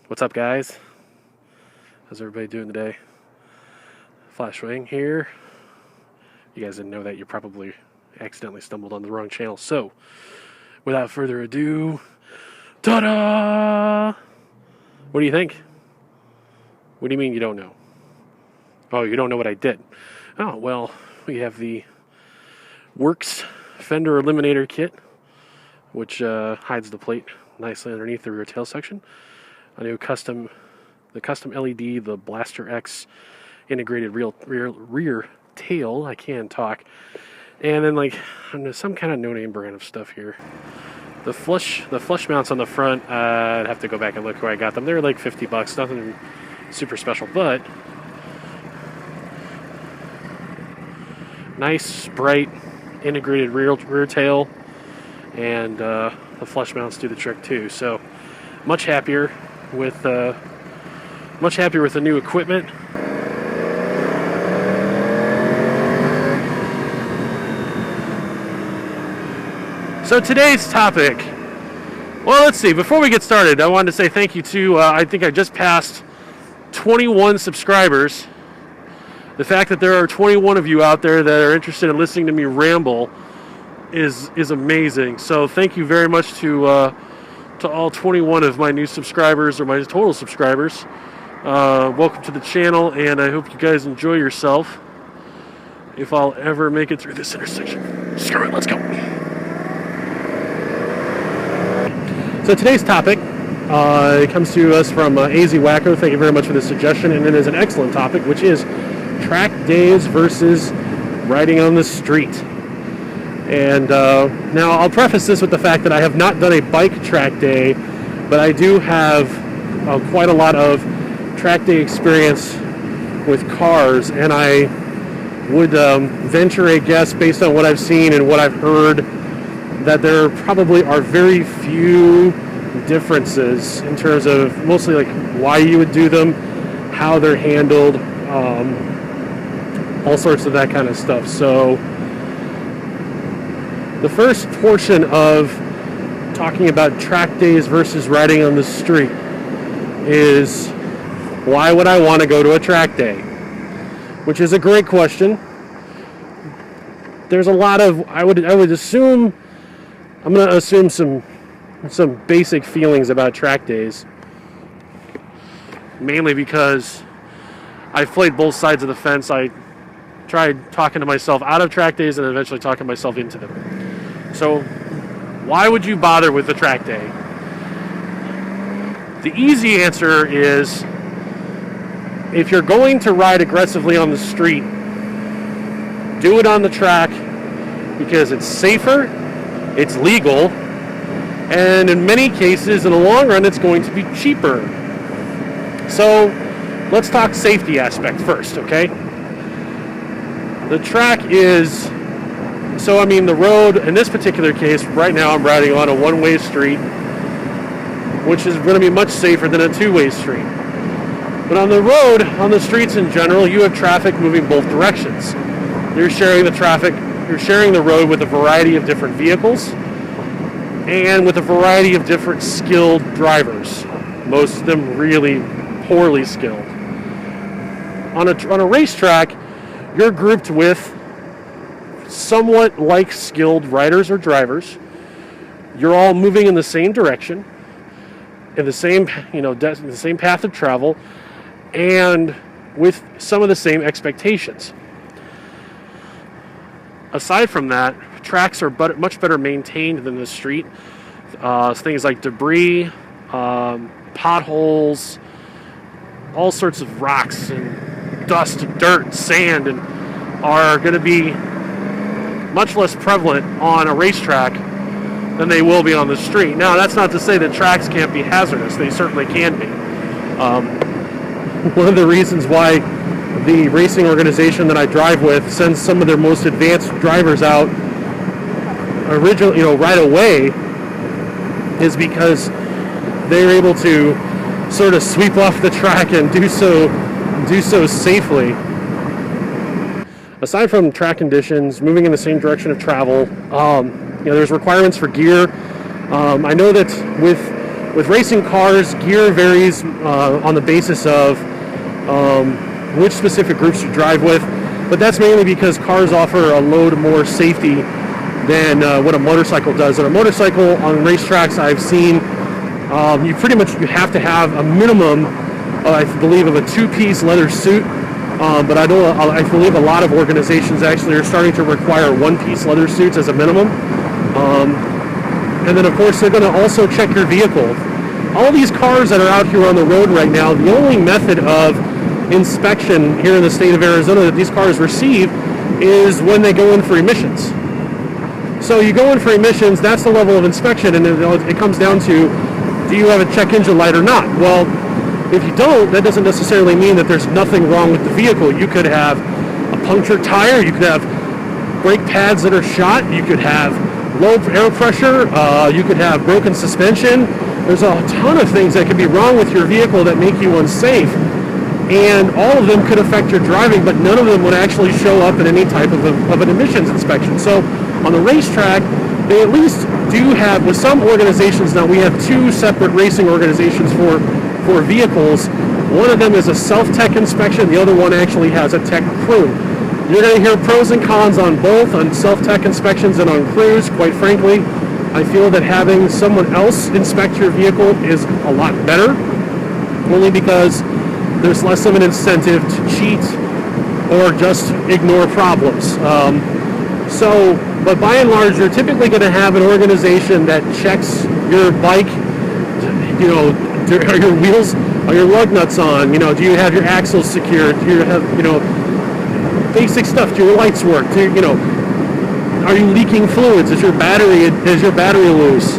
What's up, guys? How's everybody doing today? Flashwing here. You guys didn't know that. You probably accidentally stumbled on the wrong channel. So, without further ado, ta-da! What do you think? What do you mean you don't know? Oh, you don't know what I did. Oh, well, we have the Works Fender Eliminator Kit, which hides the plate nicely underneath the rear tail section. A new custom LED, the Blaster X integrated rear tail. I can talk. And then like some kind of no-name brand of stuff here. The flush mounts on the front, I'd have to go back and look where I got them. They're like $50, nothing super special, but nice, bright, integrated rear tail, and the flush mounts do the trick too. So much happier with the new equipment. So today's topic, well, let's see. Before we get started, I wanted to say thank you to, I think I just passed 21 subscribers. The fact that there are 21 of you out there that are interested in listening to me ramble is amazing. So thank you very much to all 21 of my new subscribers, or my total subscribers. Welcome to the channel, and I hope you guys enjoy yourself. If I'll ever make it through this intersection. Screw it, let's go. So today's topic, it comes to us from AZ Wacko. Thank you very much for the suggestion, and it is an excellent topic, which is track days versus riding on the street. And now I'll preface this with the fact that I have not done a bike track day, but I do have quite a lot of track day experience with cars, and I would venture a guess based on what I've seen and what I've heard that there probably are very few differences in terms of mostly like why you would do them, how they're handled, all sorts of that kind of stuff. So the first portion of talking about track days versus riding on the street is, why would I want to go to a track day? Which is a great question. There's a lot of, I would assume, I'm going to assume some basic feelings about track days. Mainly because I've played both sides of the fence. I tried talking to myself out of track days and eventually talking myself into them. So why would you bother with the track day? The easy answer is, if you're going to ride aggressively on the street, do it on the track because it's safer, it's legal, and in many cases, in the long run, it's going to be cheaper. So let's talk safety aspect first, okay? The track is, so I mean the road, in this particular case, right now I'm riding on a one-way street, which is going to be much safer than a two-way street. But on the road, on the streets in general, you have traffic moving both directions. You're sharing the road with a variety of different vehicles and with a variety of different skilled drivers, most of them really poorly skilled. On a racetrack, you're grouped with somewhat like skilled riders or drivers. You're all moving in the same direction, in the same, the same path of travel, and with some of the same expectations. Aside from that, tracks are much better maintained than the street. Things like debris, potholes, all sorts of rocks and dust, and dirt, sand, and are going to be much less prevalent on a racetrack than they will be on the street. Now, that's not to say that tracks can't be hazardous. They certainly can be. One of the reasons why the racing organization that I drive with sends some of their most advanced drivers out originally, right away, is because they're able to sort of sweep off the track and do so safely. Aside from track conditions, moving in the same direction of travel, there's requirements for gear. I know that with with racing cars, gear varies on the basis of which specific groups you drive with, but that's mainly because cars offer a load more safety than what a motorcycle does. On a motorcycle on racetracks, I've seen you have to have a minimum, I believe, of a two-piece leather suit. But I believe a lot of organizations actually are starting to require one-piece leather suits as a minimum. And then, of course, they're going to also check your vehicle. All these cars that are out here on the road right now, the only method of inspection here in the state of Arizona that these cars receive is when they go in for emissions. So you go in for emissions, that's the level of inspection, and it comes down to, do you have a check engine light or not? Well, if you don't, that doesn't necessarily mean that there's nothing wrong with the vehicle. You could have a punctured tire, you could have brake pads that are shot, you could have low air pressure, you could have broken suspension. There's a ton of things that could be wrong with your vehicle that make you unsafe, and all of them could affect your driving, but none of them would actually show up in any type of an emissions inspection. So on the racetrack, they at least do have, with some organizations now, we have two separate racing organizations for vehicles. One of them is a self-tech inspection, the other one actually has a tech crew. You're going to hear pros and cons on both, on self-tech inspections and on crews. Quite frankly, I feel that having someone else inspect your vehicle is a lot better, only because there's less of an incentive to cheat or just ignore problems. But by and large, you're typically going to have an organization that checks your bike. Are your wheels, are your lug nuts on? Do you have your axles secured? Do you have, basic stuff? Do your lights work? Are you leaking fluids? Is your battery loose?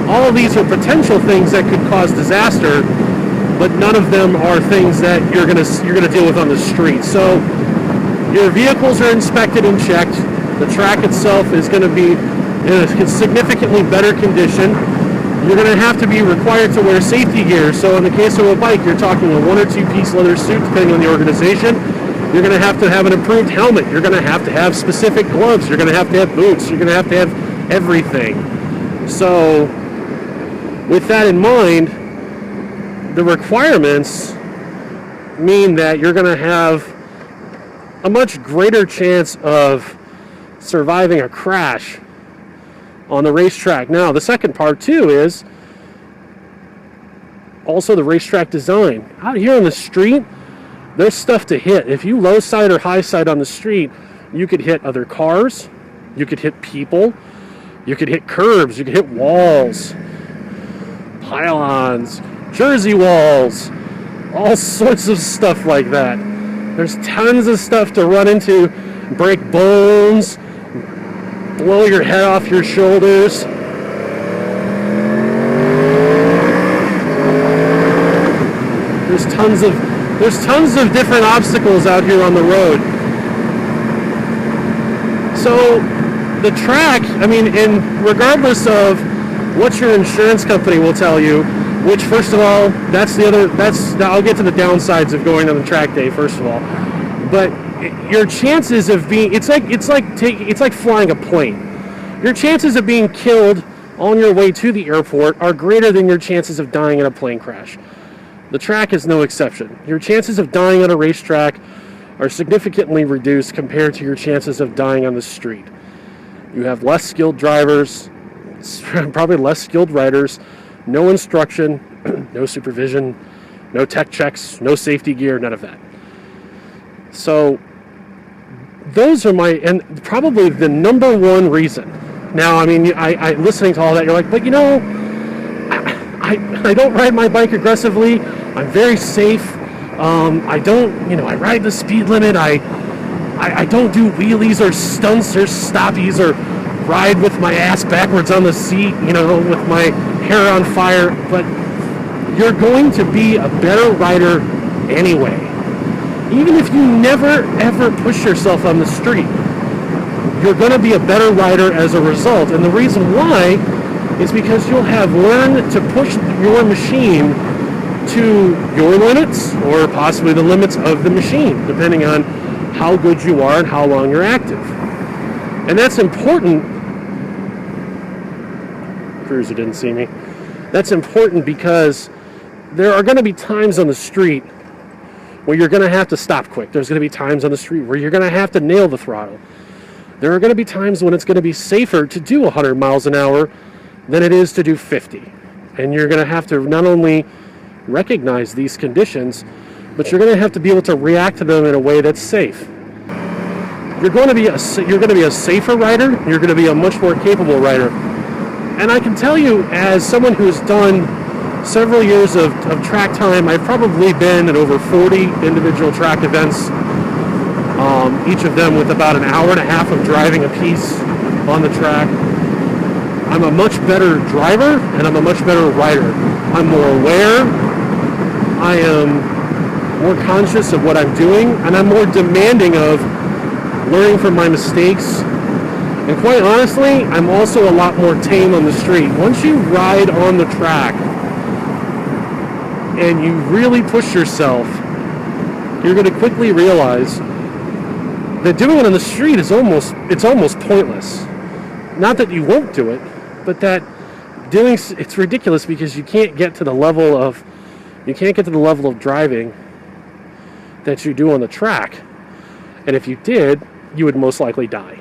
All of these are potential things that could cause disaster, but none of them are things that you're gonna deal with on the street. So your vehicles are inspected and checked. The track itself is going to be in a significantly better condition. You're going to have to be required to wear safety gear. So in the case of a bike, you're talking a one or two piece leather suit, depending on the organization. You're going to have an improved helmet. You're going to have specific gloves. You're going to have boots. You're going to have everything. So with that in mind, the requirements mean that you're going to have a much greater chance of surviving a crash on the racetrack. Now, the second part too is also the racetrack design. Out here on the street, there's stuff to hit. If you low side or high side on the street, you could hit other cars, you could hit people, you could hit curbs, you could hit walls, pylons, jersey walls, all sorts of stuff like that. There's tons of stuff to run into, break bones, blow your head off your shoulders. There's tons of different obstacles out here on the road. So the track, and regardless of what your insurance company will tell you, which first of all, I'll get to the downsides of going on the track day first of all, but your chances of being, it's like flying a plane. Your chances of being killed on your way to the airport are greater than your chances of dying in a plane crash. The track is no exception. Your chances of dying on a racetrack are significantly reduced compared to your chances of dying on the street. You have less skilled drivers, probably less skilled riders, no instruction, no supervision, no tech checks, no safety gear, none of that. So those are and probably the number one reason. Now, I listening to all that, you're like, but I don't ride my bike aggressively. I'm very safe. I don't, I ride the speed limit. I don't do wheelies or stunts or stoppies or ride with my ass backwards on the seat, with my hair on fire. But you're going to be a better rider anyway. Even if you never, ever push yourself on the street, you're going to be a better rider as a result. And the reason why is because you'll have learned to push your machine to your limits or possibly the limits of the machine, depending on how good you are and how long you're active. And that's important. Cruiser didn't see me. That's important because there are going to be times on the street where you're going to have to stop quick. There's going to be times on the street where you're going to have to nail the throttle. There are going to be times when it's going to be safer to do 100 miles an hour than it is to do 50. And you're going to have to not only recognize these conditions, but you're going to have to be able to react to them in a way that's safe. You're going to be a safer rider. You're going to be a much more capable rider. And I can tell you, as someone who's done several years of track time, I've probably been at over 40 individual track events, each of them with about an hour and a half of driving apiece on the track. I'm a much better driver and I'm a much better rider. I'm more aware. I am more conscious of what I'm doing, and I'm more demanding of learning from my mistakes. And quite honestly, I'm also a lot more tame on the street. Once you ride on the track and you really push yourself, you're going to quickly realize that doing it on the street is almost pointless. Not that you won't do it, but that it's ridiculous because you can't get to the level of driving that you do on the track. And if you did, you would most likely die.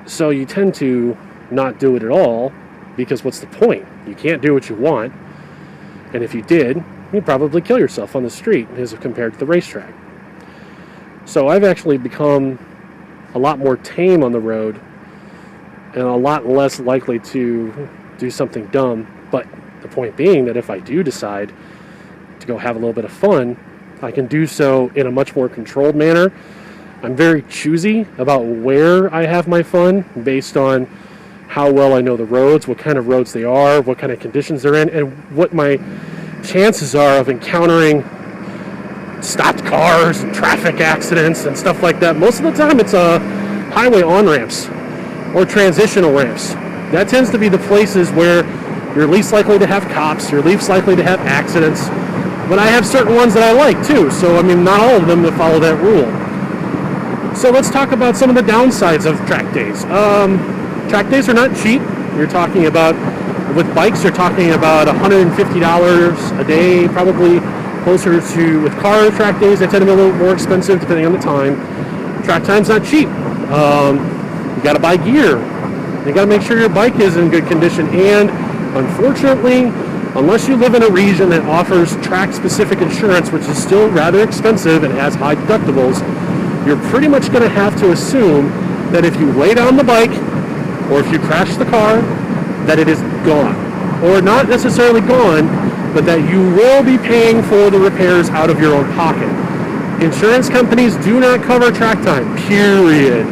So you tend to not do it at all, because what's the point? You can't do what you want. And if you did, you'd probably kill yourself on the street as compared to the racetrack. So I've actually become a lot more tame on the road and a lot less likely to do something dumb. But the point being that if I do decide to go have a little bit of fun, I can do so in a much more controlled manner. I'm very choosy about where I have my fun based on how well I know the roads, what kind of roads they are, what kind of conditions they're in, and what my chances are of encountering stopped cars and traffic accidents and stuff like that. Most of the time it's highway on-ramps or transitional ramps. That tends to be the places where you're least likely to have cops, you're least likely to have accidents. But I have certain ones that I like too, so I mean not all of them that follow that rule. So let's talk about some of the downsides of track days. Track days are not cheap. You're talking about, with bikes, you're talking about $150 a day, probably closer to, with car track days, they tend to be a little more expensive depending on the time. Track time's not cheap. You gotta buy gear. You gotta make sure your bike is in good condition, and unfortunately, unless you live in a region that offers track-specific insurance, which is still rather expensive and has high deductibles, you're pretty much going to have to assume that if you lay down the bike or if you crash the car, that it is gone. Or not necessarily gone, but that you will be paying for the repairs out of your own pocket. Insurance companies do not cover track time, period.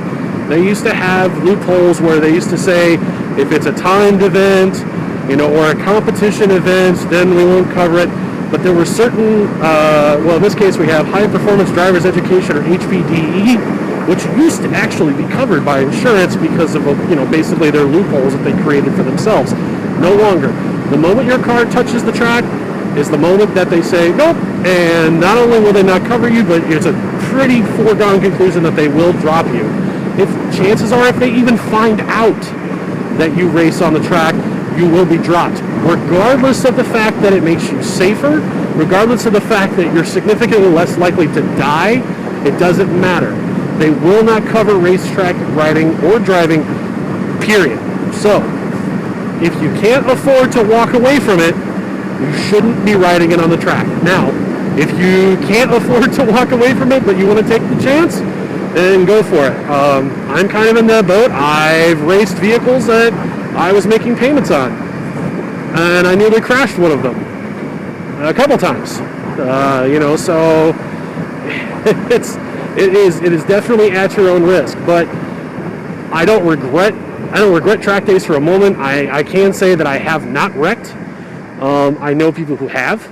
They used to have loopholes where they used to say, if it's a timed event, or a competition event, then we won't cover it. But there were certain, in this case we have High Performance Drivers Education, or HPDE, which used to actually be covered by insurance because of, basically their loopholes that they created for themselves. No longer. The moment your car touches the track is the moment that they say, nope, and not only will they not cover you, but it's a pretty foregone conclusion that they will drop you. Chances are, if they even find out that you race on the track, you will be dropped, regardless of the fact that it makes you safer, regardless of the fact that you're significantly less likely to die. It doesn't matter. They will not cover racetrack riding or driving, period. So, if you can't afford to walk away from it, you shouldn't be riding it on the track. Now, if you can't afford to walk away from it, but you want to take the chance, then go for it. I'm kind of in that boat. I've raced vehicles that I was making payments on, and I nearly crashed one of them a couple times. So it is definitely at your own risk. But I don't regret track days for a moment. I can say that I have not wrecked. I know people who have,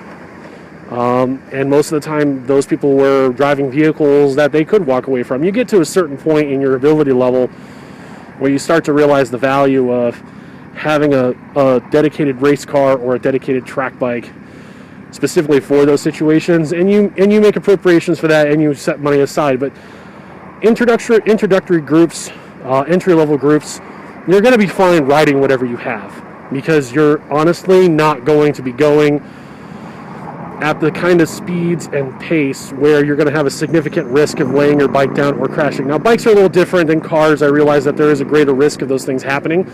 and most of the time those people were driving vehicles that they could walk away from. You get to a certain point in your ability level where you start to realize the value of having a dedicated race car or a dedicated track bike specifically for those situations, and you make appropriations for that, and you set money aside. But introductory groups, entry-level groups, you're going to be fine riding whatever you have. because you're honestly not going to be going at the kind of speeds and pace where you're going to have a significant risk of laying your bike down or crashing. Now, bikes are a little different than cars. I realize that there is a greater risk of those things happening,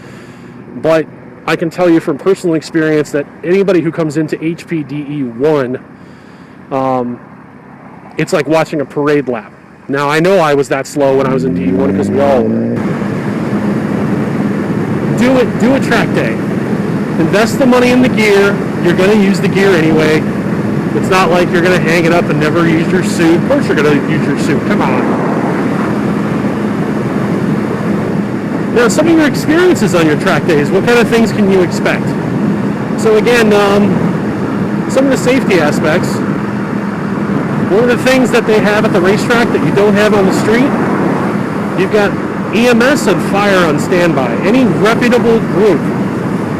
but I can tell you from personal experience that anybody who comes into HPDE 1, it's like watching a parade lap. Now, I know I was that slow when I was in DE1 because we all do a track day. Invest the money in the gear. You're going to use the gear anyway. It's not like you're going to hang it up and never use your suit. Of course you're going to use your suit. Come on. Now, some of your experiences on your track days, what kind of things can you expect? So again, some of the safety aspects. One of the things that they have at the racetrack that you don't have on the street, you've got EMS and fire on standby. Any reputable group,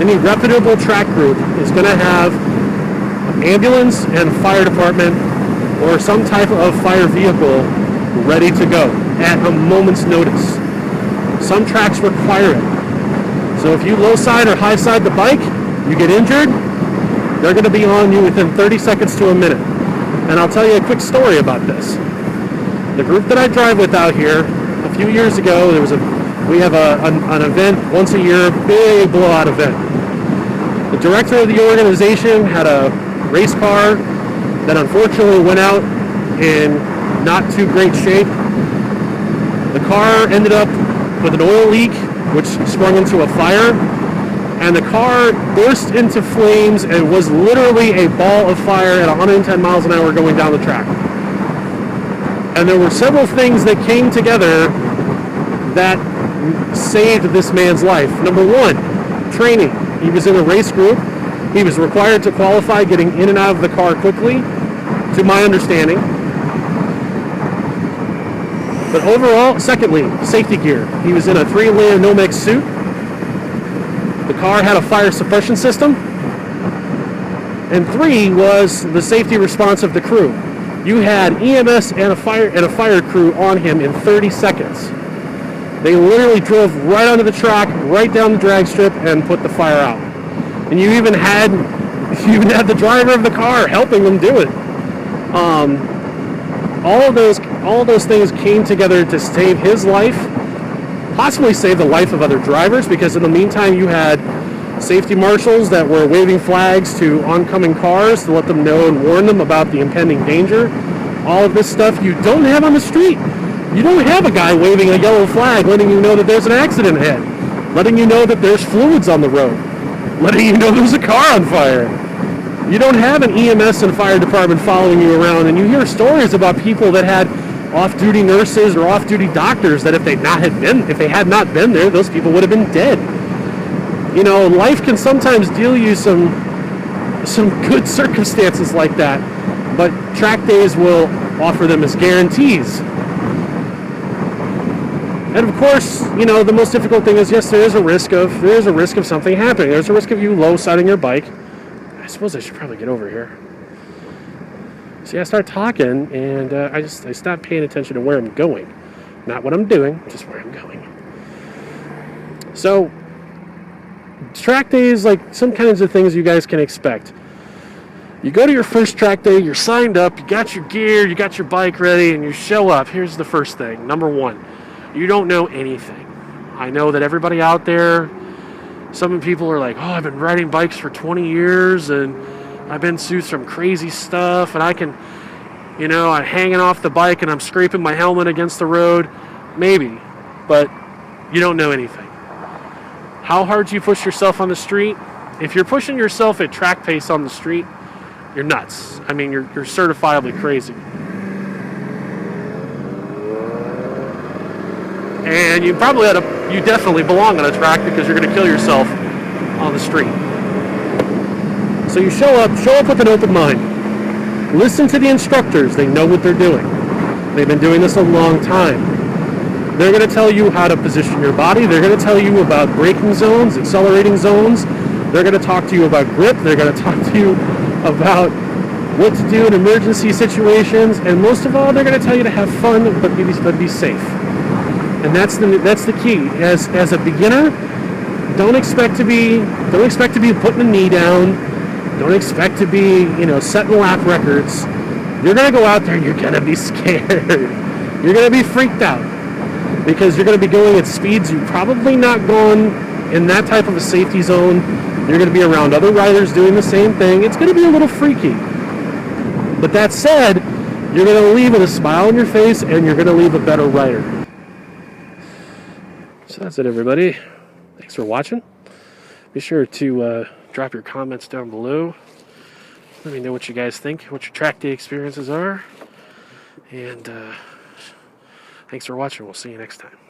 any reputable track group is going to have ambulance and fire department or some type of fire vehicle ready to go at a moment's notice. Some tracks require it. So if you low side or high side the bike, you get injured, they're going to be on you within 30 seconds to a minute. And I'll tell you a quick story about this. The group that I drive with out here, a few years ago, we have an event once a year, big blowout event. The director of the organization had a race car that unfortunately went out in not too great shape. The car ended up with an oil leak, which sprung into a fire, and the car burst into flames and was literally a ball of fire at 110 miles an hour going down the track. And there were several things that came together that saved this man's life. Number one, training. He was in a race group. He was required to qualify getting in and out of the car quickly, to my understanding. But overall, secondly, safety gear. He was in a 3-layer Nomex suit. The car had a fire suppression system. And 3 was the safety response of the crew. You had EMS and a fire crew on him in 30 seconds. They literally drove right onto the track, right down the drag strip, and put the fire out. And you even had the driver of the car helping them do it. All of those things came together to save his life, possibly save the life of other drivers, because in the meantime you had safety marshals that were waving flags to oncoming cars to let them know and warn them about the impending danger. All of this stuff you don't have on the street. You don't have a guy waving a yellow flag letting you know that there's an accident ahead, letting you know that there's fluids on the road, letting you know there's a car on fire. You don't have an EMS and fire department following you around, and you hear stories about people that had off-duty nurses or off-duty doctors that if they had not been there, those people would have been dead. You know, life can sometimes deal you some good circumstances like that, but track days will offer them as guarantees. And of course, you know, the most difficult thing is, yes, there is a risk of something happening. There's a risk of you low-siding your bike. I suppose I should probably get over here. See, I start talking, and I stop paying attention to where I'm going. Not what I'm doing, just where I'm going. So, track days, like some kinds of things you guys can expect. You go to your first track day, you're signed up, you got your gear, you got your bike ready, and you show up. Here's the first thing. Number one. You don't know anything. I know that everybody out there, some people are like, oh, I've been riding bikes for 20 years and I've been through some crazy stuff and I can, you know, I'm hanging off the bike and I'm scraping my helmet against the road. Maybe, but you don't know anything. How hard you push yourself on the street? If you're pushing yourself at track pace on the street, you're nuts. I mean, you're certifiably crazy. And you definitely belong on a track because you're going to kill yourself on the street. So you show up with an open mind. Listen to the instructors. They know what they're doing. They've been doing this a long time. They're going to tell you how to position your body. They're going to tell you about braking zones, accelerating zones. They're going to talk to you about grip. They're going to talk to you about what to do in emergency situations. And most of all, they're going to tell you to have fun, but be safe. And that's the key. As a beginner, don't expect to be putting a knee down. Don't expect to be, setting lap records. You're going to go out there and you're going to be scared. You're going to be freaked out because you're going to be going at speeds you've probably not gone in that type of a safety zone. You're going to be around other riders doing the same thing. It's going to be a little freaky. But that said, you're going to leave with a smile on your face and you're going to leave a better rider. So that's it, everybody. Thanks for watching. Be sure to drop your comments down below. Let me know what you guys think, what your track day experiences are. And thanks for watching. We'll see you next time.